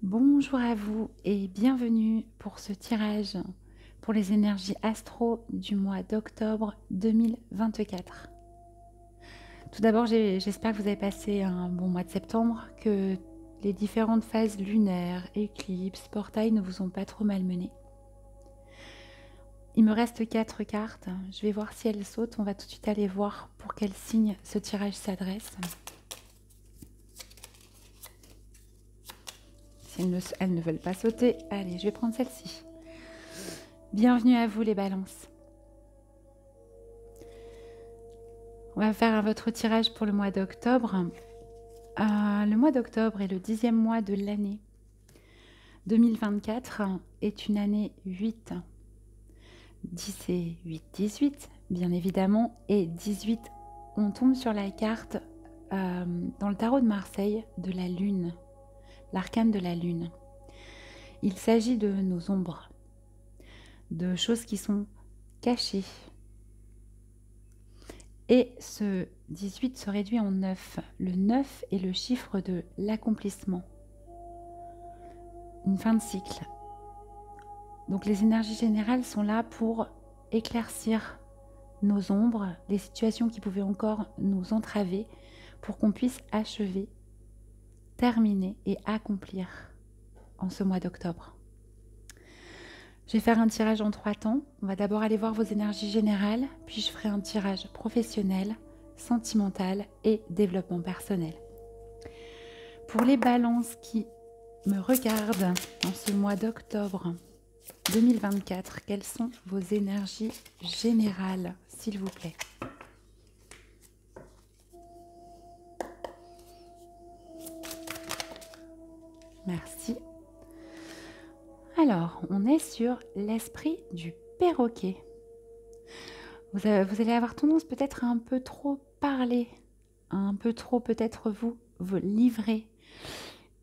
Bonjour à vous et bienvenue pour ce tirage pour les énergies astro du mois d'octobre 2024. Tout d'abord, j'espère que vous avez passé un bon mois de septembre, que les différentes phases lunaires, éclipses, portails ne vous ont pas trop malmené. Il me reste 4 cartes, je vais voir si elles sautent, on va tout de suite aller voir pour quel signe ce tirage s'adresse. Si elles ne veulent pas sauter, allez, je vais prendre celle-ci. Bienvenue à vous les balances. On va faire votre tirage pour le mois d'octobre. Le mois d'octobre est le 10e mois de l'année. 2024 est une année 8. 10 et 8, 18, bien évidemment. Et 18, on tombe sur la carte dans le tarot de Marseille de la Lune, l'arcane de la Lune. Il s'agit de nos ombres, de choses qui sont cachées. Et ce 18 se réduit en 9. Le 9 est le chiffre de l'accomplissement. Une fin de cycle. Donc les énergies générales sont là pour éclaircir nos ombres, les situations qui pouvaient encore nous entraver, pour qu'on puisse achever, terminer et accomplir en ce mois d'octobre. Je vais faire un tirage en 3 temps. On va d'abord aller voir vos énergies générales, puis je ferai un tirage professionnel, sentimental et développement personnel. Pour les balances qui me regardent en ce mois d'octobre 2024, quelles sont vos énergies générales, s'il vous plaît? Merci. Alors, on est sur l'esprit du perroquet. Vous allez avoir tendance peut-être à un peu trop parler, à un peu trop peut-être vous livrer.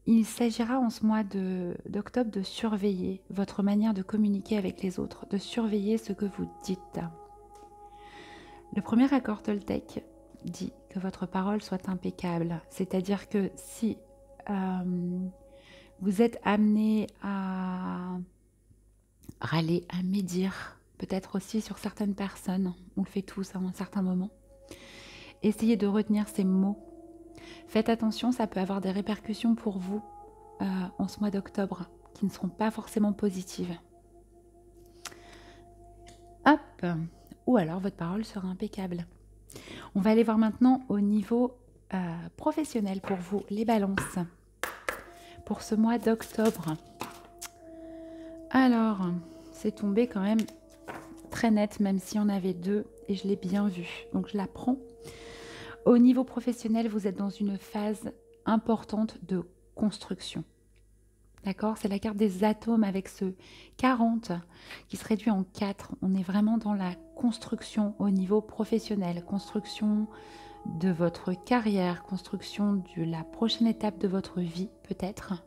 Il s'agira en ce mois d'octobre de surveiller votre manière de communiquer avec les autres, de surveiller ce que vous dites. Le premier accord Toltec dit que votre parole soit impeccable, c'est-à-dire que si vous êtes amené à râler, à médire, peut-être aussi sur certaines personnes, on le fait tous à un certain moment, essayez de retenir ces mots. Faites attention, ça peut avoir des répercussions pour vous en ce mois d'octobre qui ne seront pas forcément positives. Hop! Ou alors votre parole sera impeccable. On va aller voir maintenant au niveau professionnel pour vous, les balances. Pour ce mois d'octobre. Alors, c'est tombé quand même très net, même si on avait 2 et je l'ai bien vu. Donc je la prends. Au niveau professionnel, vous êtes dans une phase importante de construction. D'accord? C'est la carte des atomes avec ce 40 qui se réduit en 4. On est vraiment dans la construction au niveau professionnel, construction de votre carrière, construction de la prochaine étape de votre vie peut-être.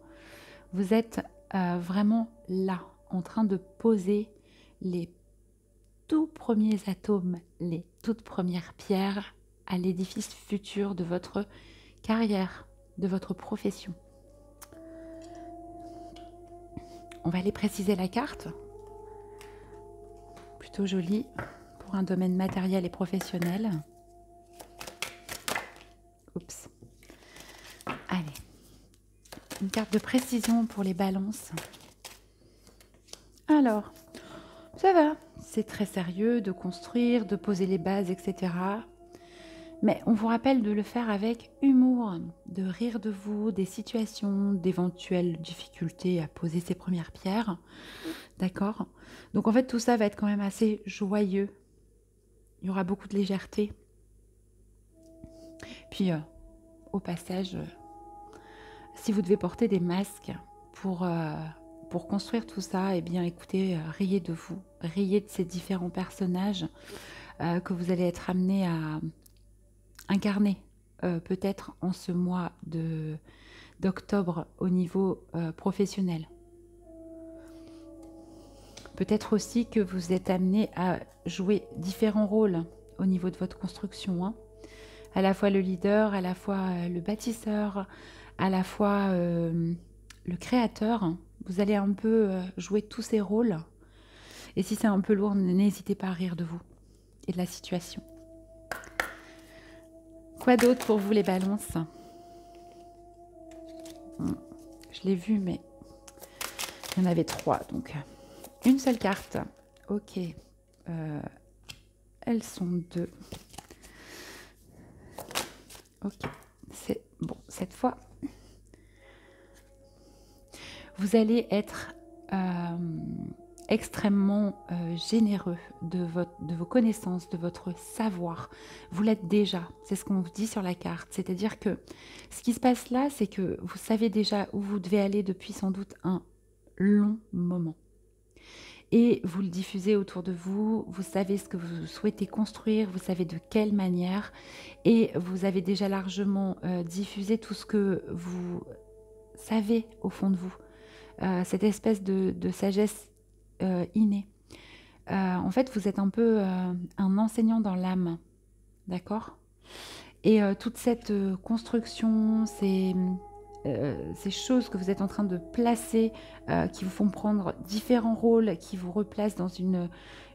Vous êtes vraiment là, en train de poser les tout premiers atomes, les toutes premières pierres à l'édifice futur de votre carrière, de votre profession. On va aller préciser la carte. Plutôt jolie pour un domaine matériel et professionnel. Oups. Allez. Une carte de précision pour les balances. Alors, ça va. C'est très sérieux de construire, de poser les bases, etc. Mais on vous rappelle de le faire avec humour, de rire de vous, des situations, d'éventuelles difficultés à poser ses premières pierres. D'accord? Donc en fait, tout ça va être quand même assez joyeux. Il y aura beaucoup de légèreté. Puis, au passage, si vous devez porter des masques pour construire tout ça, eh bien écoutez, riez de vous, riez de ces différents personnages que vous allez être amenés à incarner peut-être en ce mois d'octobre au niveau professionnel. Peut-être aussi que vous êtes amené à jouer différents rôles au niveau de votre construction, hein. À la fois le leader, à la fois le bâtisseur, à la fois le créateur. Vous allez un peu jouer tous ces rôles. Et si c'est un peu lourd, n'hésitez pas à rire de vous et de la situation. Quoi d'autre pour vous les balances? Je l'ai vu, mais il y en avait 3, donc une seule carte. Ok. Elles sont 2. Ok. C'est bon, cette fois, vous allez être extrêmement généreux de vos connaissances, de votre savoir. Vous l'êtes déjà, c'est ce qu'on vous dit sur la carte. C'est-à-dire que ce qui se passe là, c'est que vous savez déjà où vous devez aller depuis sans doute un long moment. Et vous le diffusez autour de vous, vous savez ce que vous souhaitez construire, vous savez de quelle manière, et vous avez déjà largement diffusé tout ce que vous savez au fond de vous. Cette espèce de sagesse innée. En fait, vous êtes un peu un enseignant dans l'âme, d'accord? Et toute cette construction, ces choses que vous êtes en train de placer, qui vous font prendre différents rôles, qui vous replacent dans une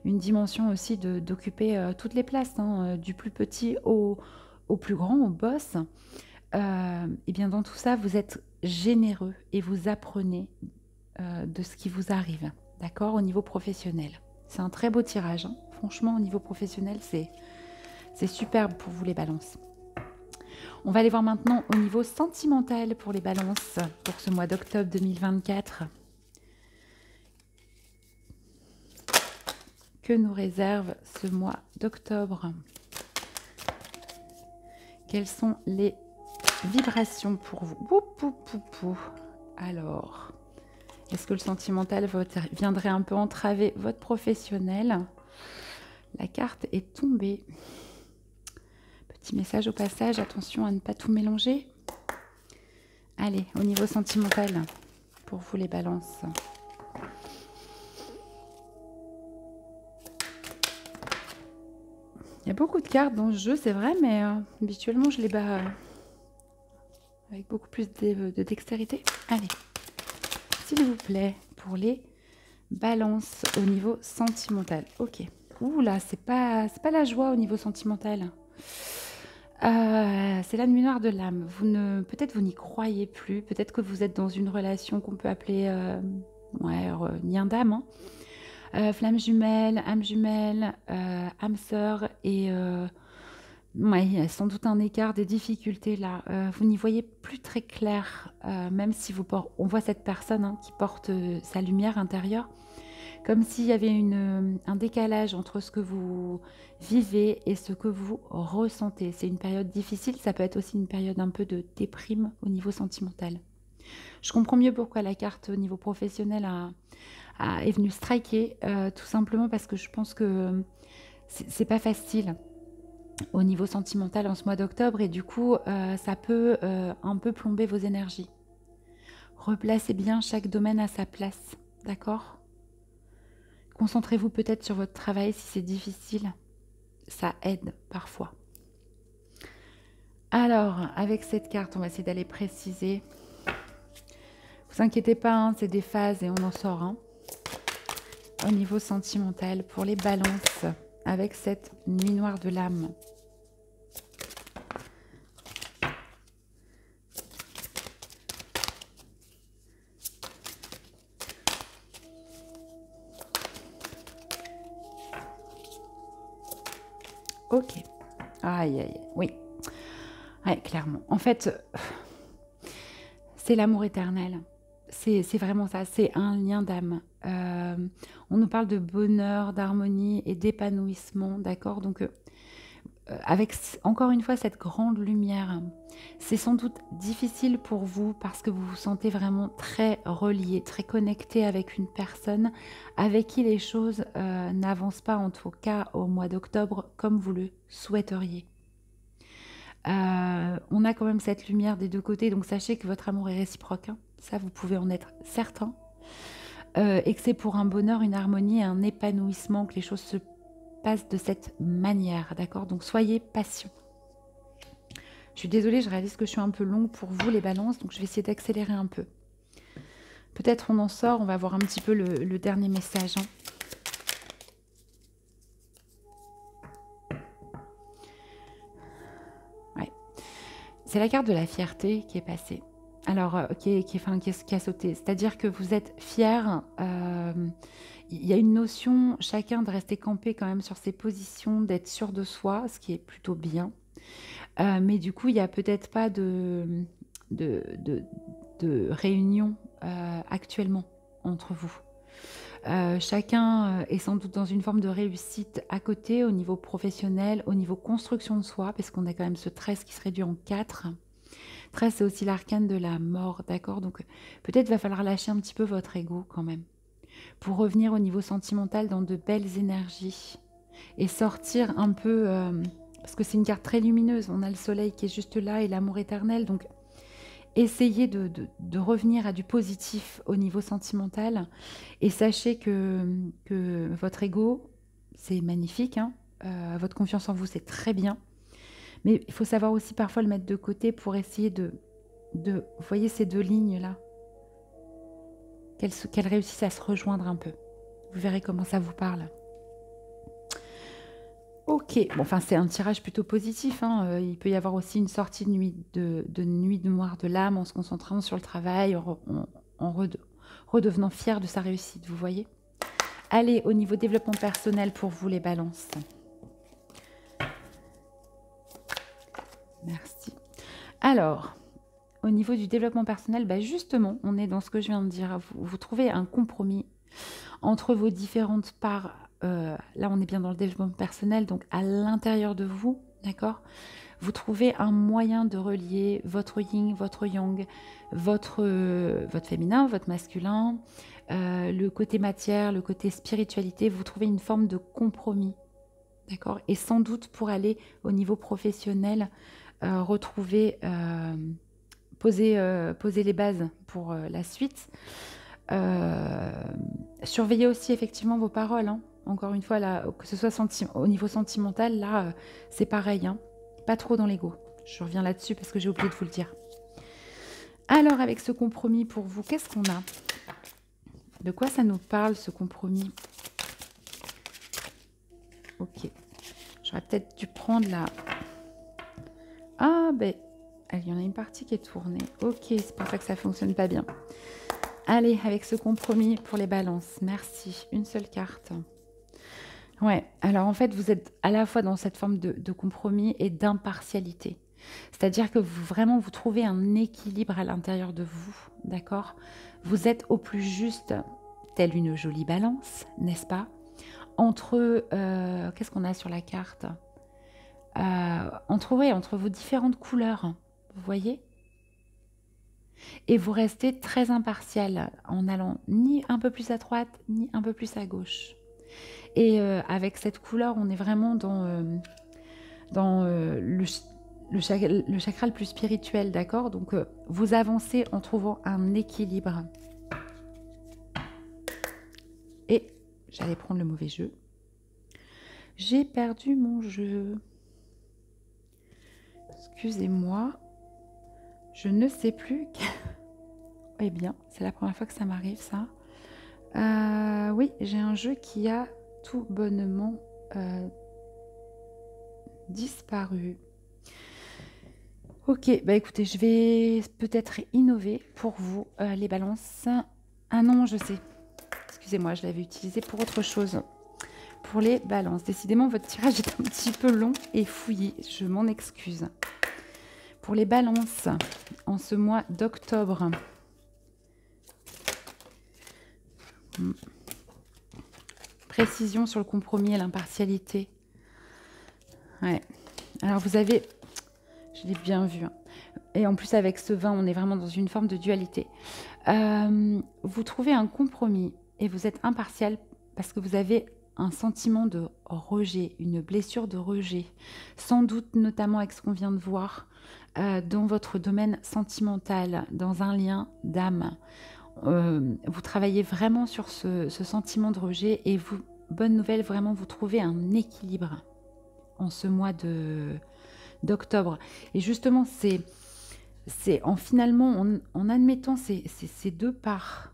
dimension aussi d'occuper toutes les places, hein, du plus petit au plus grand, au boss. Et bien dans tout ça, vous êtes généreux et vous apprenez de ce qui vous arrive, d'accord, au niveau professionnel. C'est un très beau tirage, hein. Franchement, au niveau professionnel, c'est superbe pour vous les balances. On va aller voir maintenant au niveau sentimental pour les balances pour ce mois d'octobre 2024. Que nous réserve ce mois d'octobre? Quelles sont les vibrations pour vous? Alors, est-ce que le sentimental viendrait un peu entraver votre professionnel? La carte est tombée. Petit message au passage, attention à ne pas tout mélanger. Allez, au niveau sentimental, pour vous les balances. Il y a beaucoup de cartes dans ce jeu, c'est vrai, mais habituellement je les bats avec beaucoup plus de dextérité. Allez, s'il vous plaît, pour les balances au niveau sentimental. Ok. Ouh là, c'est pas la joie au niveau sentimental. C'est la nuit noire de l'âme. Peut-être vous n'y croyez plus. Peut-être que vous êtes dans une relation qu'on peut appeler lien d'âme. Hein. Flamme jumelle, âme sœur. Et il y a sans doute un écart, des difficultés là. Vous n'y voyez plus très clair. Même si on voit cette personne, hein, qui porte sa lumière intérieure. Comme s'il y avait un décalage entre ce que vous vivez et ce que vous ressentez. C'est une période difficile, ça peut être aussi une période un peu de déprime au niveau sentimental. Je comprends mieux pourquoi la carte au niveau professionnel est venue striker, tout simplement parce que je pense que c'est pas facile au niveau sentimental en ce mois d'octobre et du coup ça peut un peu plomber vos énergies. Replacez bien chaque domaine à sa place, d'accord ? Concentrez-vous peut-être sur votre travail si c'est difficile. Ça aide parfois. Alors, avec cette carte, on va essayer d'aller préciser. Vous inquiétez pas, hein, c'est des phases et on en sort. Hein. Au niveau sentimental, pour les balances, avec cette nuit noire de l'âme. Ok. Aïe, aïe, oui. Ouais, clairement. En fait, c'est l'amour éternel. C'est vraiment ça. C'est un lien d'âme. On nous parle de bonheur, d'harmonie et d'épanouissement, d'accord? Donc, avec encore une fois cette grande lumière, c'est sans doute difficile pour vous parce que vous vous sentez vraiment très relié, très connecté avec une personne avec qui les choses n'avancent pas, en tout cas au mois d'octobre, comme vous le souhaiteriez. On a quand même cette lumière des deux côtés, donc sachez que votre amour est réciproque, hein. Ça vous pouvez en être certain, et que c'est pour un bonheur, une harmonie, un épanouissement que les choses se passe de cette manière, d'accord? Donc soyez patient. Je suis désolée, je réalise que je suis un peu longue pour vous les balances, donc je vais essayer d'accélérer un peu. Peut-être on en sort, on va voir un petit peu le dernier message. Hein. Ouais. C'est la carte de la fierté qui est passée. Alors, qui a sauté. C'est-à-dire que vous êtes fier. Il y a une notion, chacun, de rester campé quand même sur ses positions, d'être sûr de soi, ce qui est plutôt bien. Mais du coup, il n'y a peut-être pas de, de, de réunion actuellement entre vous. Chacun est sans doute dans une forme de réussite à côté, au niveau professionnel, au niveau construction de soi, parce qu'on a quand même ce 13 qui se réduit en 4. 13, c'est aussi l'arcane de la mort, d'accord? Donc peut-être va falloir lâcher un petit peu votre ego quand même, pour revenir au niveau sentimental dans de belles énergies, et sortir un peu, parce que c'est une carte très lumineuse, on a le soleil qui est juste là et l'amour éternel, donc essayez de revenir à du positif au niveau sentimental, et sachez que votre ego, c'est magnifique, hein, votre confiance en vous, c'est très bien, mais il faut savoir aussi parfois le mettre de côté pour essayer vous voyez ces deux lignes-là, qu'elles réussissent à se rejoindre un peu. Vous verrez comment ça vous parle. Ok, bon, enfin c'est un tirage plutôt positif, hein. Il peut y avoir aussi une sortie de nuit noire de l'âme en se concentrant sur le travail, en redevenant fier de sa réussite, vous voyez. Allez, au niveau développement personnel pour vous les balances. Merci. Alors, au niveau du développement personnel, bah justement, on est dans ce que je viens de dire. Vous trouvez un compromis entre vos différentes parts. Là, on est bien dans le développement personnel, donc à l'intérieur de vous, d'accord? Vous trouvez un moyen de relier votre yin, votre yang, votre féminin, votre masculin, le côté matière, le côté spiritualité. Vous trouvez une forme de compromis, d'accord? Et sans doute pour aller au niveau professionnel, retrouver, poser les bases pour la suite. Surveillez aussi effectivement vos paroles, hein. Encore une fois, là, que ce soit au niveau sentimental, là, c'est pareil, hein. Pas trop dans l'ego. Je reviens là-dessus parce que j'ai oublié de vous le dire. Alors, avec ce compromis pour vous, qu'est-ce qu'on a? De quoi ça nous parle, ce compromis? Ok. J'aurais peut-être dû prendre la... Ah, ben, il y en a une partie qui est tournée. Ok, c'est pour ça que ça fonctionne pas bien. Allez, avec ce compromis pour les balances. Merci. Une seule carte. Ouais, alors en fait, vous êtes à la fois dans cette forme de compromis et d'impartialité. C'est-à-dire que vous trouvez un équilibre à l'intérieur de vous, d'accord? Vous êtes au plus juste, telle une jolie balance, n'est-ce pas? Entre, qu'est-ce qu'on a sur la carte? Entre vos différentes couleurs, vous voyez? Et vous restez très impartial, en allant ni un peu plus à droite, ni un peu plus à gauche. Et avec cette couleur, on est vraiment dans le chakra le plus spirituel, d'accord? Donc, vous avancez en trouvant un équilibre. Et j'allais prendre le mauvais jeu. J'ai perdu mon jeu. Excusez-moi. Je ne sais plus. Eh bien, c'est la première fois que ça m'arrive, ça. Oui, j'ai un jeu qui a tout bonnement disparu. Ok, bah écoutez, je vais peut-être innover pour vous, les balances. Ah non, je sais. Excusez-moi, je l'avais utilisé pour autre chose. Pour les balances. Décidément, votre tirage est un petit peu long et fouillé. Je m'en excuse. Pour les balances, en ce mois d'octobre. Précision sur le compromis et l'impartialité. Ouais. Alors, vous avez... Je l'ai bien vu. Hein. Et en plus, avec ce 20, on est vraiment dans une forme de dualité. Vous trouvez un compromis et vous êtes impartial parce que vous avez un sentiment de rejet, une blessure de rejet. Sans doute, notamment avec ce qu'on vient de voir, dans votre domaine sentimental, dans un lien d'âme. Vous travaillez vraiment sur ce sentiment de rejet et vous, bonne nouvelle, vraiment, vous trouvez un équilibre en ce mois d'octobre. Et justement, c'est en finalement, en admettant ces deux parts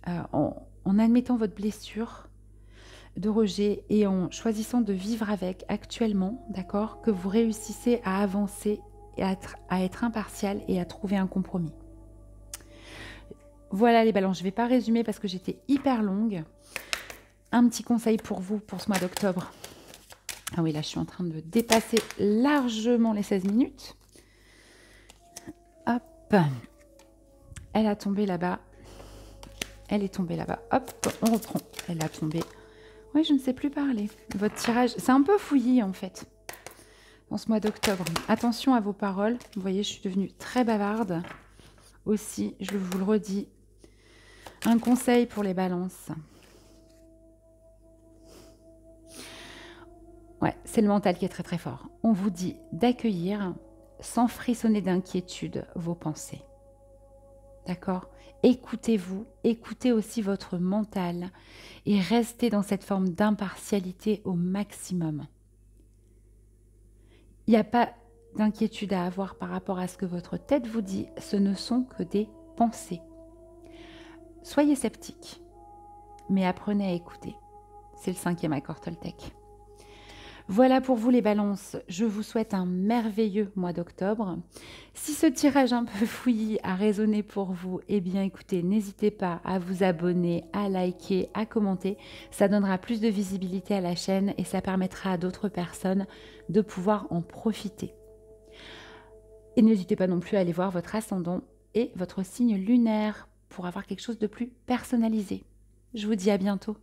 en admettant votre blessure de rejet et en choisissant de vivre avec actuellement, d'accord, que vous réussissez à avancer et à être impartial et à trouver un compromis. Voilà les balances, je ne vais pas résumer parce que j'étais hyper longue. Un petit conseil pour vous pour ce mois d'octobre. Ah oui, là je suis en train de dépasser largement les 16 minutes. Hop, elle a tombé là-bas. Elle est tombée là-bas. Hop, on reprend. Elle a tombé. Oui, je ne sais plus parler. Votre tirage, c'est un peu fouillis en fait. En ce mois d'octobre. Attention à vos paroles. Vous voyez, je suis devenue très bavarde. Aussi, je vous le redis. Un conseil pour les balances. Ouais, c'est le mental qui est très très fort. On vous dit d'accueillir sans frissonner d'inquiétude vos pensées. D'accord? Écoutez-vous, écoutez aussi votre mental et restez dans cette forme d'impartialité au maximum. Il n'y a pas d'inquiétude à avoir par rapport à ce que votre tête vous dit, ce ne sont que des pensées. Soyez sceptique, mais apprenez à écouter. C'est le 5e accord Toltec. Voilà pour vous les balances, je vous souhaite un merveilleux mois d'octobre. Si ce tirage un peu fouillis a résonné pour vous, eh bien écoutez, n'hésitez pas à vous abonner, à liker, à commenter. Ça donnera plus de visibilité à la chaîne et ça permettra à d'autres personnes de pouvoir en profiter. Et n'hésitez pas non plus à aller voir votre ascendant et votre signe lunaire pour avoir quelque chose de plus personnalisé. Je vous dis à bientôt.